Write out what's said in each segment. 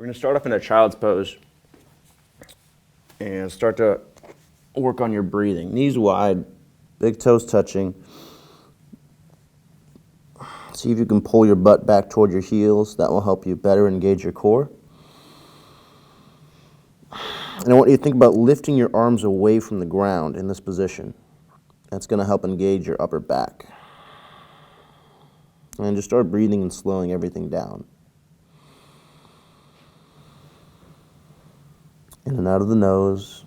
going to start off in a child's pose and start to work on your breathing. Knees wide, big toes touching. See if you can pull your butt back toward your heels. That will help you better engage your core. And I want you to think about lifting your arms away from the ground in this position. That's going to help engage your upper back. And just start breathing and slowing everything down. In and out of the nose.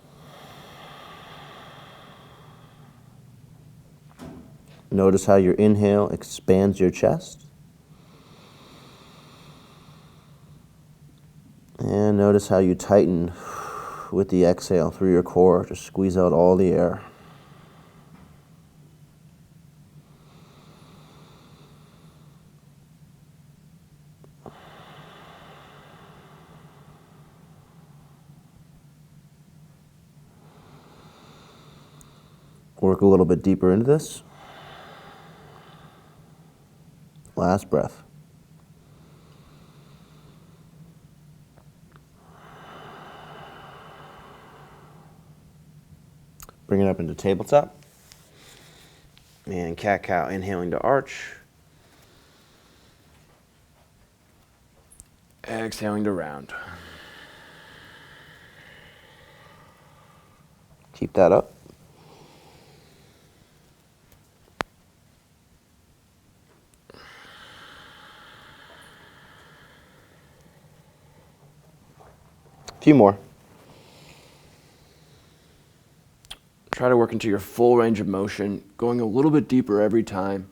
Notice how your inhale expands your chest. And notice how you tighten with the exhale through your core. Just squeeze out all the air. Work a little bit deeper into this. Last breath. Bring it up into tabletop. And cat-cow, inhaling to arch. Exhaling to round. Keep that up. A few more. Try to work into your full range of motion, going a little bit deeper every time.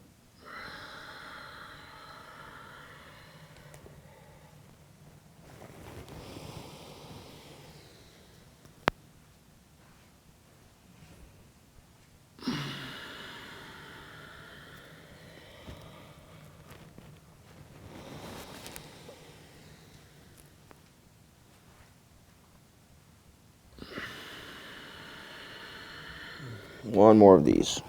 One more of these.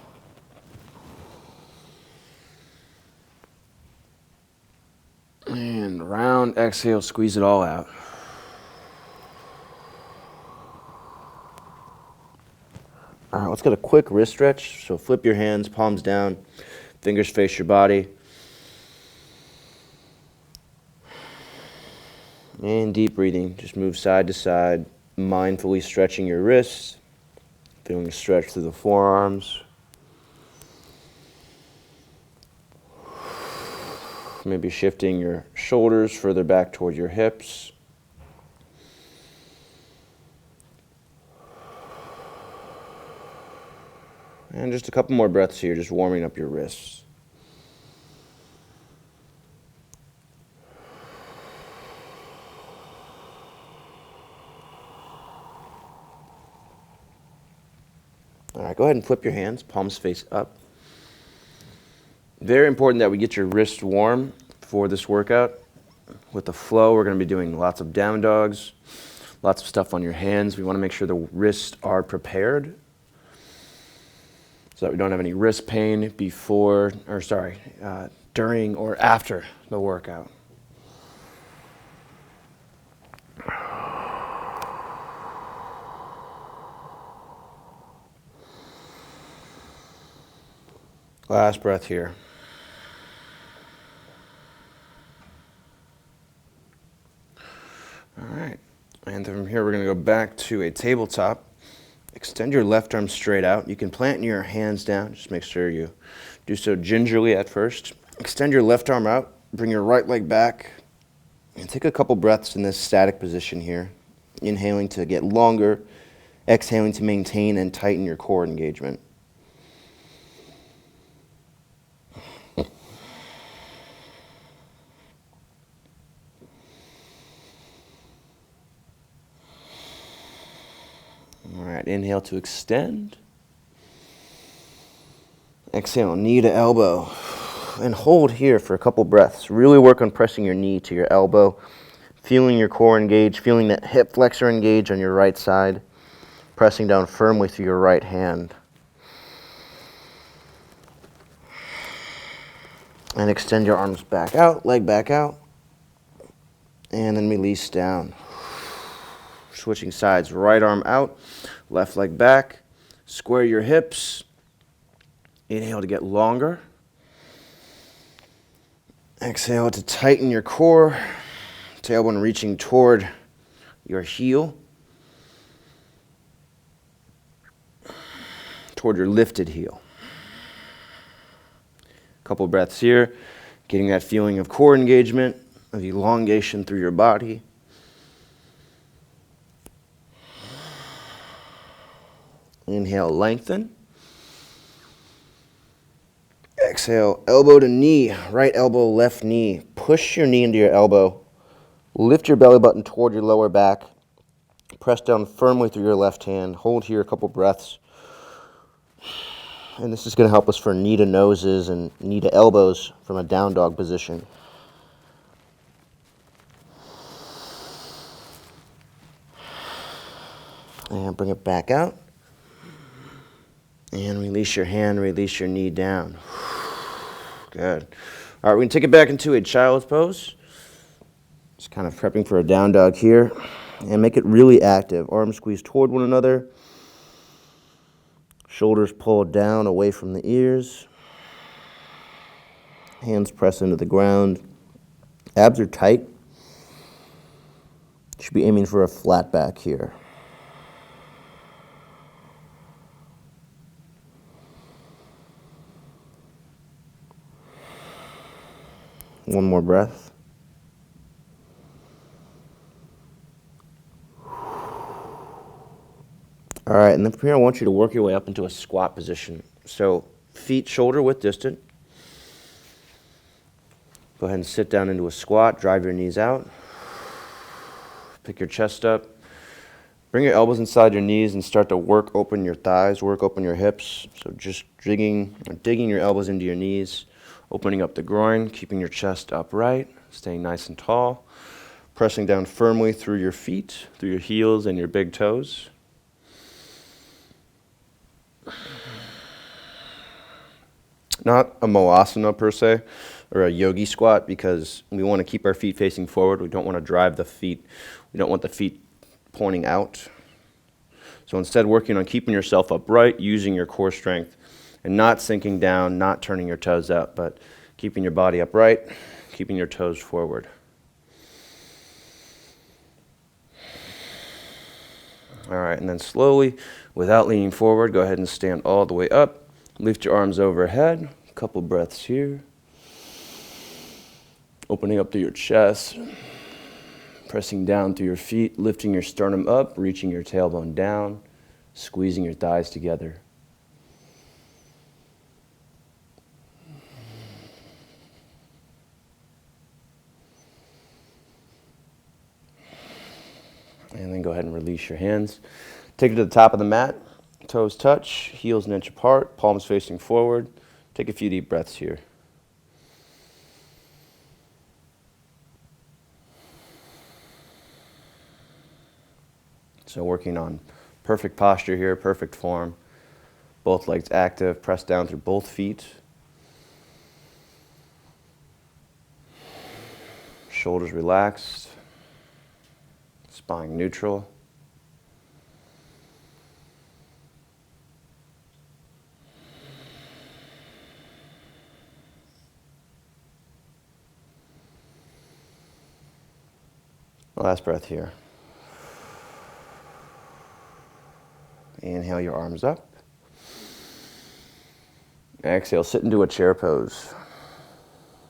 And round, exhale, squeeze it all out. All right, let's get a quick wrist stretch. So flip your hands, palms down, fingers face your body. And deep breathing, just move side to side, mindfully stretching your wrists, feeling a stretch through the forearms. Maybe shifting your shoulders further back toward your hips. And just a couple more breaths here, just warming up your wrists. All right, go ahead and flip your hands, palms face up. Very important that we get your wrists warm for this workout. With the flow, we're going to be doing lots of down dogs, lots of stuff on your hands. We want to make sure the wrists are prepared so that we don't have any wrist pain during or after the workout. Last breath here. All right, and from here we're going to go back to a tabletop. Extend your left arm straight out. You can plant your hands down. Just make sure you do so gingerly at first. Extend your left arm out. Bring your right leg back. And take a couple breaths in this static position here. Inhaling to get longer. Exhaling to maintain and tighten your core engagement. All right, inhale to extend. Exhale, knee to elbow. And hold here for a couple breaths. Really work on pressing your knee to your elbow. Feeling your core engage, feeling that hip flexor engage on your right side. Pressing down firmly through your right hand. And extend your arms back out, leg back out. And then release down. Switching sides, right arm out, left leg back. Square your hips. Inhale to get longer. Exhale to tighten your core. Tailbone reaching toward your heel, toward your lifted heel. Couple breaths here, getting that feeling of core engagement, of elongation through your body. Inhale, lengthen. Exhale, elbow to knee, right elbow, left knee. Push your knee into your elbow. Lift your belly button toward your lower back. Press down firmly through your left hand. Hold here a couple breaths. And this is going to help us for knee to noses and knee to elbows from a down dog position. And bring it back out. And release your hand, release your knee down. Good. All right, we're going to take it back into a child's pose. Just kind of prepping for a down dog here. And make it really active. Arms squeeze toward one another. Shoulders pulled down away from the ears. Hands press into the ground. Abs are tight. Should be aiming for a flat back here. One more breath. All right, and then from here I want you to work your way up into a squat position. So feet shoulder width distant. Go ahead and sit down into a squat, drive your knees out. Pick your chest up. Bring your elbows inside your knees and start to work open your thighs, work open your hips. So just digging your elbows into your knees, opening up the groin, keeping your chest upright, staying nice and tall, pressing down firmly through your feet, through your heels and your big toes. Not a moasana per se, or a yogi squat, because we want to keep our feet facing forward. We don't want to drive the feet. We don't want the feet pointing out. So instead, working on keeping yourself upright, using your core strength, and not sinking down, not turning your toes out, but keeping your body upright, keeping your toes forward. All right, and then slowly, without leaning forward, go ahead and stand all the way up. Lift your arms overhead. A couple breaths here. Opening up through your chest. Pressing down through your feet, lifting your sternum up, reaching your tailbone down, squeezing your thighs together. And then go ahead and release your hands. Take it to the top of the mat. Toes touch, heels an inch apart, palms facing forward. Take a few deep breaths here. So working on perfect posture here, perfect form. Both legs active, press down through both feet. Shoulders relaxed. Spine neutral. Last breath here. Inhale your arms up. Exhale, sit into a chair pose.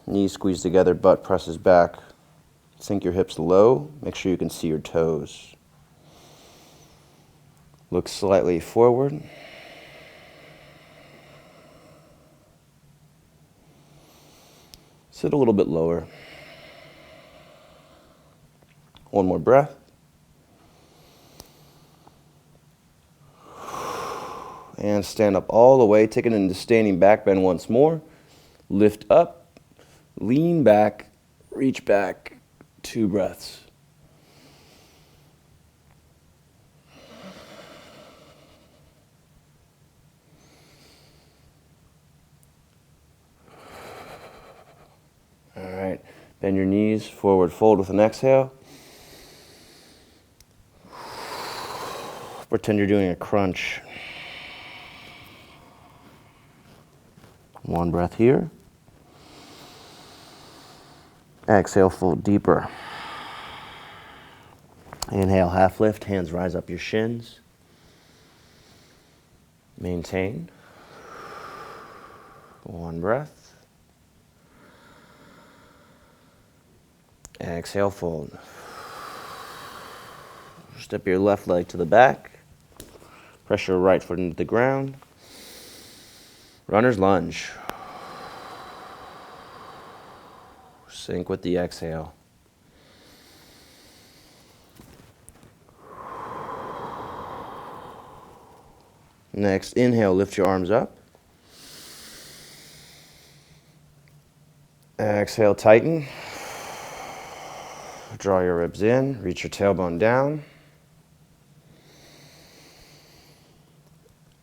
Knees squeeze together, butt presses back. Sink your hips low. Make sure you can see your toes. Look slightly forward. Sit a little bit lower. One more breath. And stand up all the way. Take it into standing back bend once more. Lift up, lean back, reach back. 2 breaths. All right. Bend your knees, forward fold with an exhale. Pretend you're doing a crunch. One breath here. Exhale, fold deeper. Inhale, half lift, hands rise up your shins. Maintain. One breath. Exhale, fold. Step your left leg to the back. Press your right foot into the ground. Runner's lunge. Sink with the exhale. Next, inhale, lift your arms up. Exhale, tighten. Draw your ribs in, reach your tailbone down.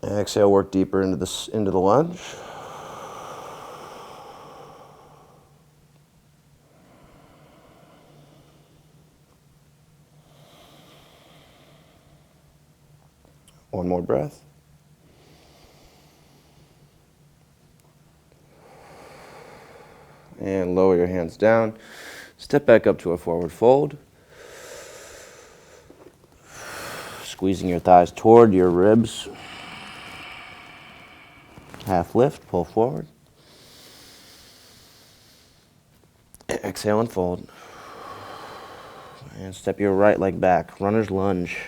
Exhale, work deeper into the lunge. One more breath. And lower your hands down. Step back up to a forward fold. Squeezing your thighs toward your ribs. Half lift, pull forward. Exhale and fold. And step your right leg back. Runner's lunge.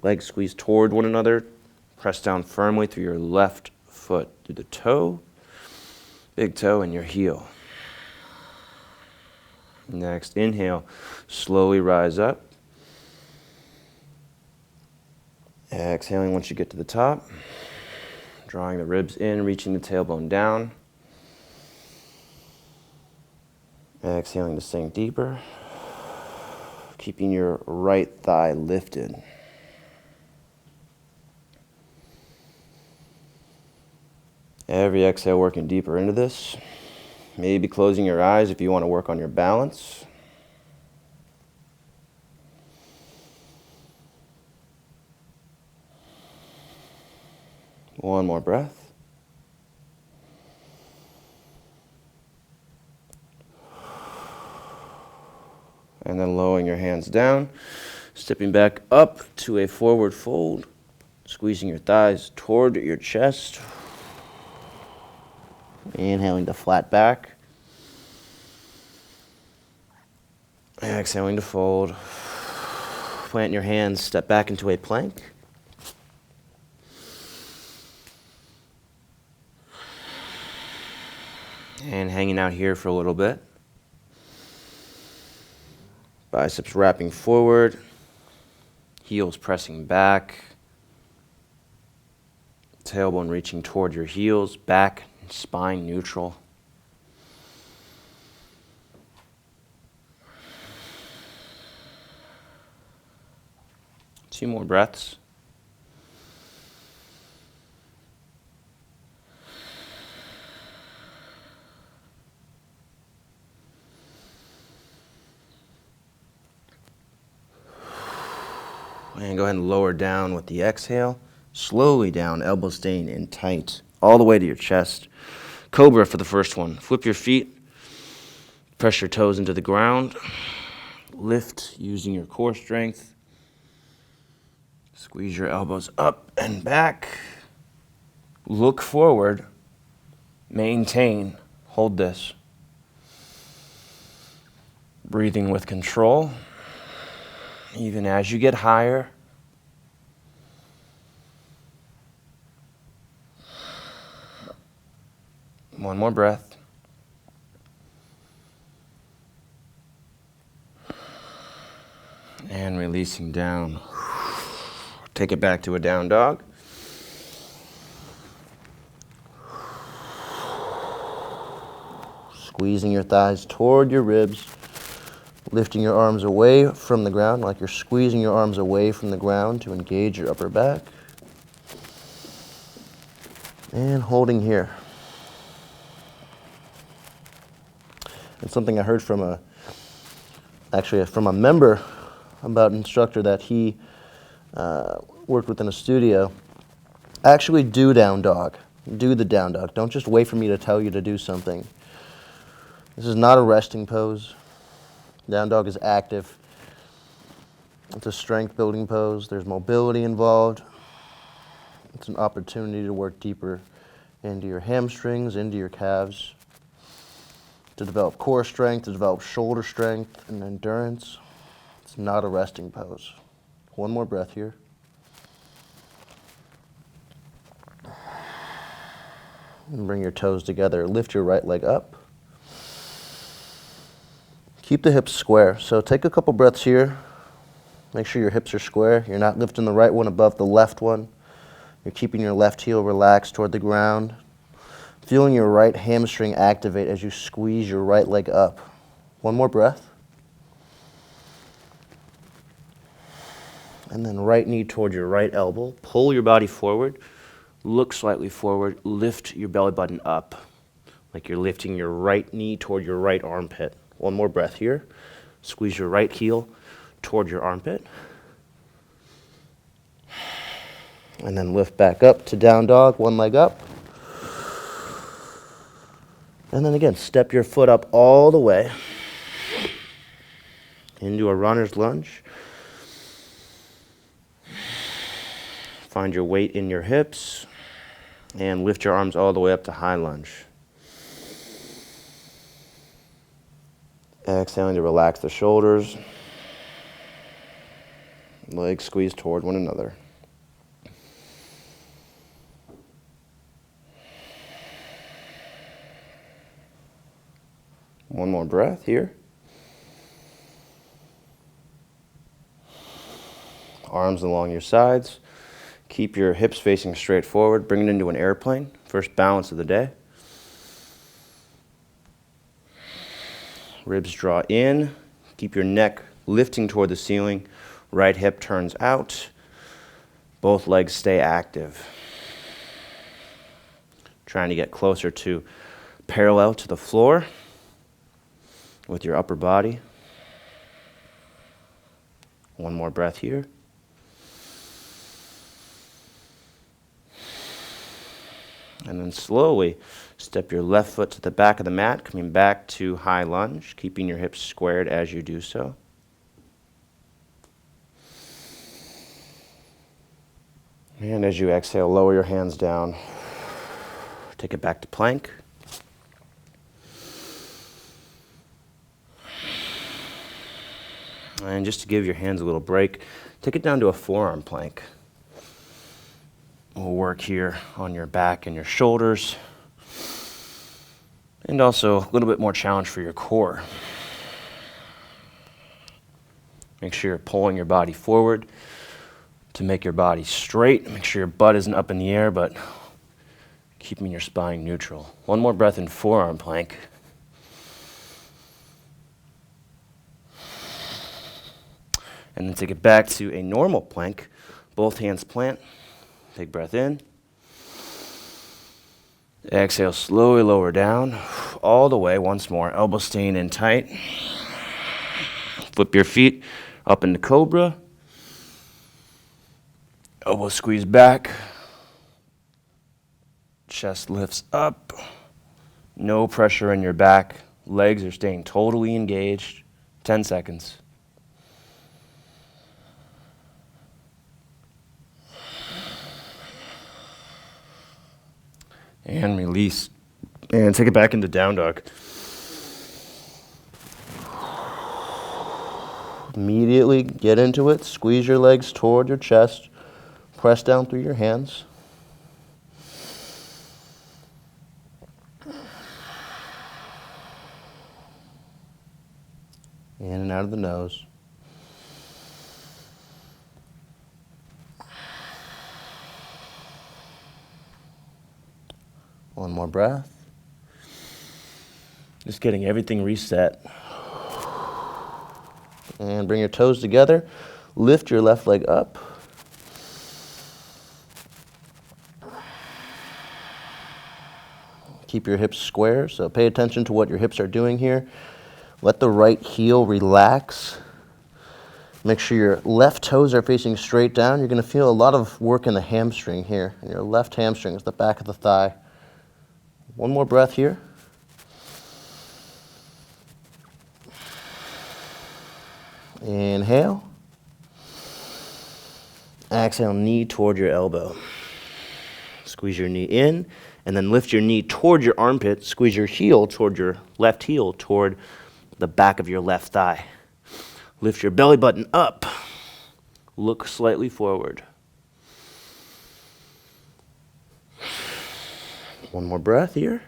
Legs squeeze toward one another. Press down firmly through your left foot, through the toe, big toe, and your heel. Next, inhale, slowly rise up. Exhaling once you get to the top. Drawing the ribs in, reaching the tailbone down. Exhaling to sink deeper. Keeping your right thigh lifted. Every exhale working deeper into this. Maybe closing your eyes if you want to work on your balance. One more breath. And then lowering your hands down, stepping back up to a forward fold, squeezing your thighs toward your chest. Inhaling to flat back. Exhaling to fold. Plant your hands, step back into a plank. And hanging out here for a little bit. Biceps wrapping forward. Heels pressing back. Tailbone reaching toward your heels, back, spine neutral. Two more breaths. And go ahead and lower down with the exhale. Slowly down, elbows staying in tight, all the way to your chest. Cobra for the first one. Flip your feet. Press your toes into the ground. Lift using your core strength. Squeeze your elbows up and back. Look forward. Maintain. Hold this. Breathing with control. Even as you get higher. One more breath. And releasing down. Take it back to a down dog. Squeezing your thighs toward your ribs. Lifting your arms away from the ground, like you're squeezing your arms away from the ground to engage your upper back. And holding here. It's something I heard from from a member about an instructor that he worked with in a studio. Actually do down dog. Do the down dog. Don't just wait for me to tell you to do something. This is not a resting pose. Down dog is active. It's a strength building pose. There's mobility involved. It's an opportunity to work deeper into your hamstrings, into your calves, to develop core strength, to develop shoulder strength and endurance. It's not a resting pose. One more breath here. And bring your toes together. Lift your right leg up. Keep the hips square. So take a couple breaths here. Make sure your hips are square. You're not lifting the right one above the left one. You're keeping your left heel relaxed toward the ground. Feeling your right hamstring activate as you squeeze your right leg up. One more breath. And then right knee toward your right elbow. Pull your body forward. Look slightly forward. Lift your belly button up, like you're lifting your right knee toward your right armpit. One more breath here. Squeeze your right heel toward your armpit. And then lift back up to down dog, one leg up. And then again, step your foot up all the way into a runner's lunge. Find your weight in your hips and lift your arms all the way up to high lunge. Exhaling to relax the shoulders. Legs squeeze toward one another. One more breath here. Arms along your sides. Keep your hips facing straight forward. Bring it into an airplane. First balance of the day. Ribs draw in. Keep your neck lifting toward the ceiling. Right hip turns out. Both legs stay active. Trying to get closer to parallel to the floor with your upper body. One more breath here. And then slowly step your left foot to the back of the mat, coming back to high lunge, keeping your hips squared as you do so. And as you exhale, lower your hands down. Take it back to plank. And just to give your hands a little break, take it down to a forearm plank. We'll work here on your back and your shoulders, and also a little bit more challenge for your core. Make sure you're pulling your body forward to make your body straight. Make sure your butt isn't up in the air, but keeping your spine neutral. One more breath in forearm plank. And then take it back to a normal plank. Both hands plant. Big breath in. Exhale, slowly lower down. All the way, once more. Elbows staying in tight. Flip your feet up into cobra. Elbows squeeze back. Chest lifts up. No pressure in your back. Legs are staying totally engaged. 10 seconds. And release. And take it back into down dog. Immediately get into it. Squeeze your legs toward your chest. Press down through your hands. In and out of the nose. One more breath. Just getting everything reset. And bring your toes together. Lift your left leg up. Keep your hips square, so pay attention to what your hips are doing here. Let the right heel relax. Make sure your left toes are facing straight down. You're going to feel a lot of work in the hamstring here. And your left hamstring is the back of the thigh. One more breath here. Inhale. Exhale, knee toward your elbow. Squeeze your knee in, and then lift your knee toward your armpit. Squeeze your heel toward your left heel, toward the back of your left thigh. Lift your belly button up. Look slightly forward. One more breath here.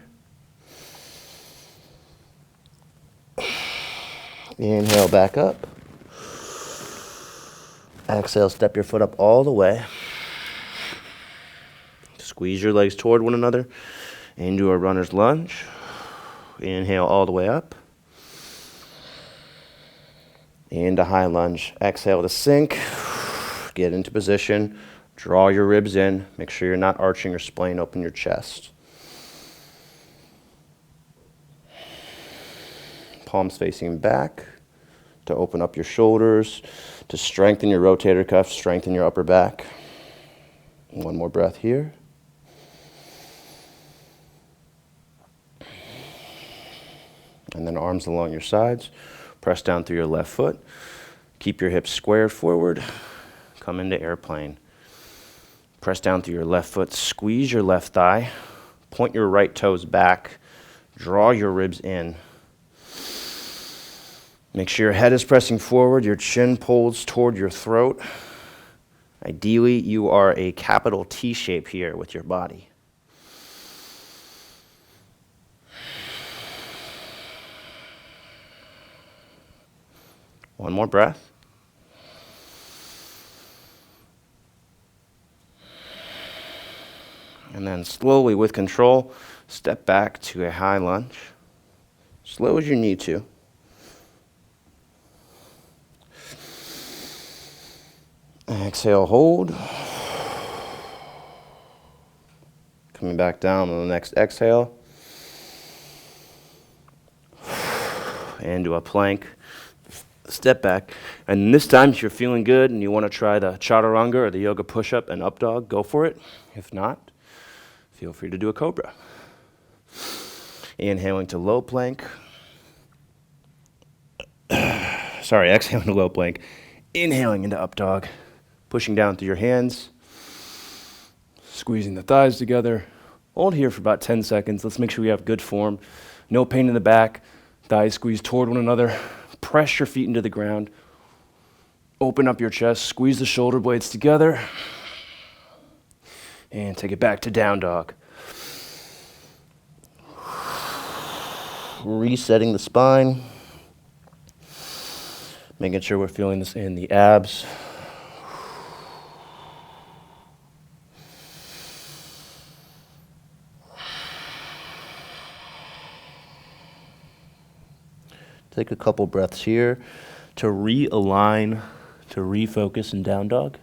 Inhale, back up. Exhale, step your foot up all the way. Squeeze your legs toward one another and do a runner's lunge. Inhale all the way up. And a high lunge. Exhale to sink. Get into position. Draw your ribs in. Make sure you're not arching or splaying open your chest. Palms facing back to open up your shoulders, to strengthen your rotator cuff, strengthen your upper back. One more breath here. And then arms along your sides. Press down through your left foot. Keep your hips squared forward. Come into airplane. Press down through your left foot. Squeeze your left thigh. Point your right toes back. Draw your ribs in. Make sure your head is pressing forward, your chin pulls toward your throat. Ideally, you are a capital T shape here with your body. One more breath. And then slowly, with control, step back to a high lunge. Slow as you need to. Exhale, hold. Coming back down on the next exhale. And do a plank. Step back. And this time, if you're feeling good and you want to try the chaturanga or the yoga push-up and up dog, go for it. If not, feel free to do a cobra. Inhaling to low plank. Exhaling to low plank. Inhaling into up dog. Pushing down through your hands, squeezing the thighs together. Hold here for about 10 seconds. Let's make sure we have good form. No pain in the back. Thighs squeeze toward one another. Press your feet into the ground. Open up your chest. Squeeze the shoulder blades together. And take it back to down dog. Resetting the spine. Making sure we're feeling this in the abs. Take a couple breaths here to realign, to refocus in down dog.